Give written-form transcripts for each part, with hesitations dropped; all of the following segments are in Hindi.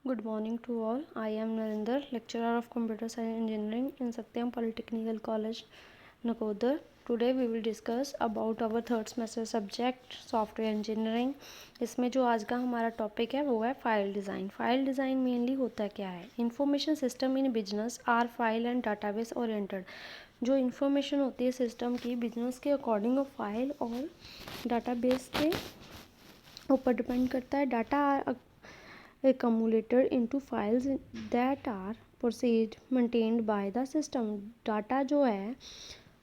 Good morning to all. I am Narinder, lecturer of Computer Science Engineering in Satyam Polytechnical College, Nakodar. Today we will discuss about our third semester subject Software Engineering. इसमें जो आज का हमारा टॉपिक है वो है file design. File design mainly होता क्या है? Information system in business are file and database oriented. जो इन्फॉर्मेशन होती है सिस्टम की बिजनेस के अकॉर्डिंग वो फाइल और डाटाबेस के ऊपर डिपेंड करता है. Data accumulated into files that are processed maintained by the system. Data जो है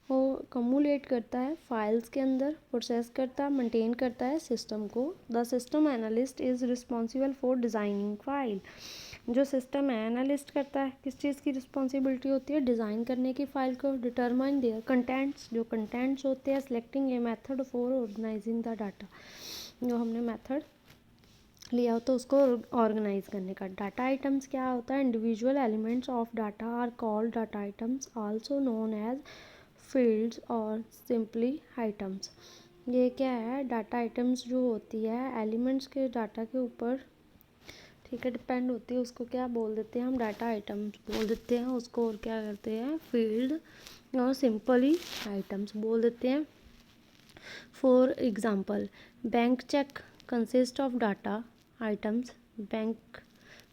वो कम्युलेट करता है फाइल्स के अंदर, प्रोसेस करता है, मेंटेन करता है सिस्टम को. The system analyst is responsible for designing file. जो सिस्टम एनालिस्ट करता है किस चीज़ की रिस्पॉन्सिबिलिटी होती है? डिज़ाइन करने की फाइल को. Determine their contents. जो कंटेंट्स होते हैं, selecting a method for organising the data. जो हमने मेथड लिया होता है उसको ऑर्गेनाइज करने का. डाटा आइटम्स क्या होता है? Individual elements of data are called data items, also known as fields और सिंपली आइटम्स. ये क्या है? डाटा आइटम्स जो होती है एलिमेंट्स के डाटा के ऊपर, ठीक है, डिपेंड होती है. उसको क्या बोल देते हैं हम? डाटा आइटम्स बोल देते हैं उसको. और क्या करते हैं? फील्ड और सिंपली आइटम्स बोल देते हैं. For example, bank cheque consist of data items. Bank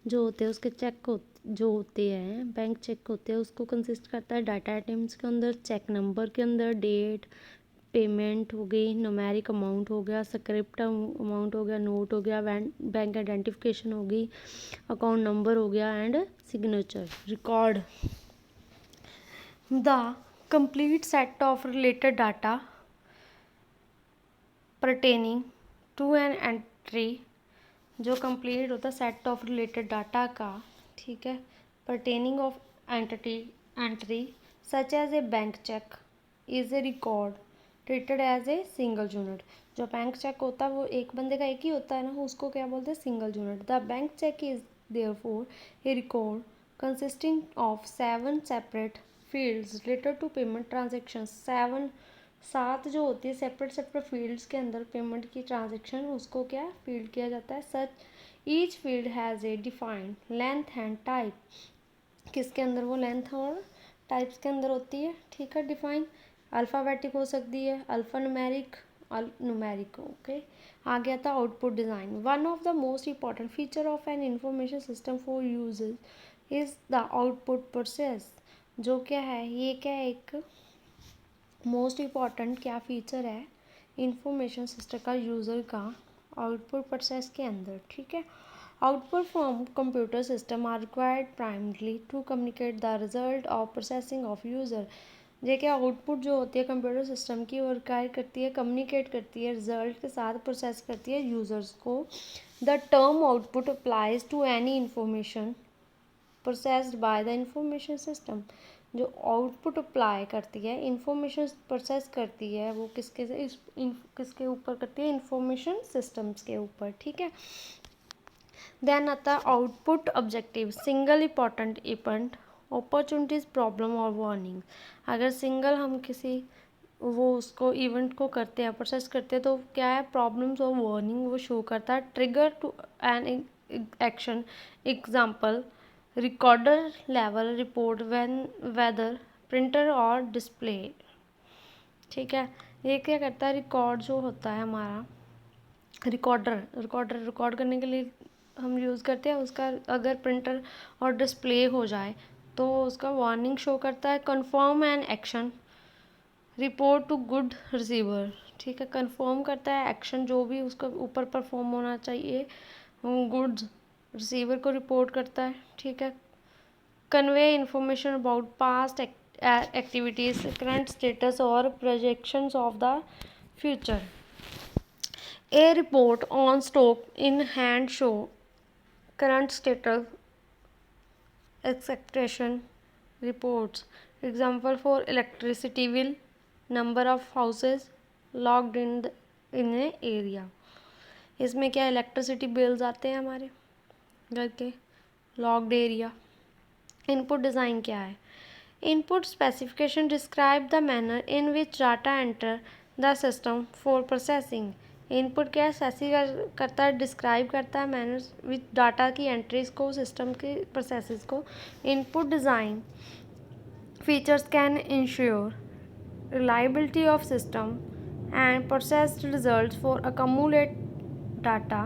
जो होते हैं उसके चेक जो होते हैं, बैंक चेक होते हैं, उसको कंसिस्ट करता है डाटा आइटम्स के अंदर. चेक नंबर के अंदर डेट, पेमेंट हो गई, न्यूमेरिक अमाउंट हो गया, स्क्रिप्ट अमाउंट हो गया, नोट हो गया, बैंक आइडेंटिफिकेशन हो गई, अकाउंट नंबर हो गया and signature. Record the complete set of related data pertaining to an entry. जो कंप्लीट होता है सेट ऑफ रिलेटेड डाटा का, ठीक है, pertaining of entry such as a bank cheque is a record treated as a single unit. जो बैंक चेक होता है वो एक बंदे का एक ही होता है ना, उसको क्या बोलते हैं? Single unit. The bank cheque is therefore a record consisting of 7 separate fields related to payment transaction. 7 जो होती है सेपरेट सेपरेट फील्ड्स के अंदर पेमेंट की ट्रांजेक्शन, उसको क्या फील्ड किया जाता है? Such each field has a defined length and type. किसके अंदर? वो लेंथ और टाइप्स के अंदर होती है, ठीक है, डिफाइन. अल्फ़ाबेटिक हो सकती है, अल्फ़ा न्यूमेरिक. ओके. आ गया था output design. One of the most important feature of an information system for users is the output process. जो क्या है? ये क्या है? एक मोस्ट इम्पॉर्टेंट क्या फीचर है इंफॉर्मेशन सिस्टम का यूज़र का आउटपुट प्रोसेस के अंदर, ठीक है. Output from computer system are required primarily to communicate the result of processing of user. ये क्या आउटपुट जो होती है कंप्यूटर सिस्टम की वो रिक्वायर करती है, कम्युनिकेट करती है रिजल्ट के साथ, प्रोसेस करती है यूज़र्स को. The term output applies to any information processed by the information system. जो आउटपुट अप्लाई करती है, इंफॉर्मेशन प्रोसेस करती है, वो किसके से किसके ऊपर करती है? इंफॉर्मेशन सिस्टम्स के ऊपर, ठीक है. देन आता है output objective. Single important event, opportunities, problem और वार्निंग. अगर सिंगल हम किसी वो उसको इवेंट को करते हैं, प्रोसेस करते हैं, तो क्या है? प्रॉब्लम्स और वार्निंग वो शो करता है. Trigger to an action. Example, recorder level report when weather printer और डिस्प्ले, ठीक है. ये क्या करता है? रिकॉर्ड जो होता है हमारा रिकॉर्डर रिकॉर्ड करने के लिए हम यूज़ करते हैं. उसका अगर प्रिंटर और डिस्प्ले हो जाए तो उसका वार्निंग शो करता है. Confirm an action, report to good receiver, ठीक है. कंफर्म करता है एक्शन जो भी उसका ऊपर परफॉर्म होना चाहिए, गुड रिसीवर को रिपोर्ट करता है, ठीक है. Convey information about past activities, current status और projections of the future. A report on stock in hand show current status expectation reports. Example for electricity bill, number of houses locked in a area. इसमें क्या इलेक्ट्रिसिटी बिल्स आते हैं हमारे घर के, लॉक्ड एरिया. इनपुट डिज़ाइन क्या है? Input specification describe the manner in which data enter the system for processing. Input क्या है, स्पेसिफाई करता है, डिस्क्राइब करता है मैनर्स विथ डाटा की एंट्रीज को, सिस्टम के प्रोसेसेस को। Input design features can ensure reliability of system and processed results for accumulate data,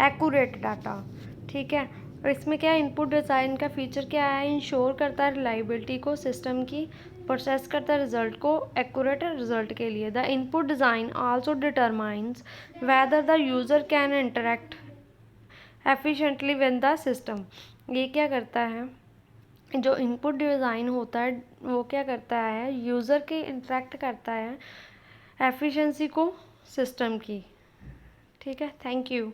accurate data. ठीक है, और इसमें क्या है, इनपुट डिज़ाइन का फीचर क्या है, इंश्योर करता है रिलायबिलिटी को सिस्टम की, प्रोसेस करता है रिजल्ट को एक्यूरेट रिजल्ट के लिए। The input design also determines whether the user can interact efficiently with the system. ये क्या करता है, जो इनपुट डिज़ाइन होता है वो क्या करता है, यूज़र के इंटरेक्ट करता है एफिशिएंसी को सिस्टम की। ठीक है, थैंक यू।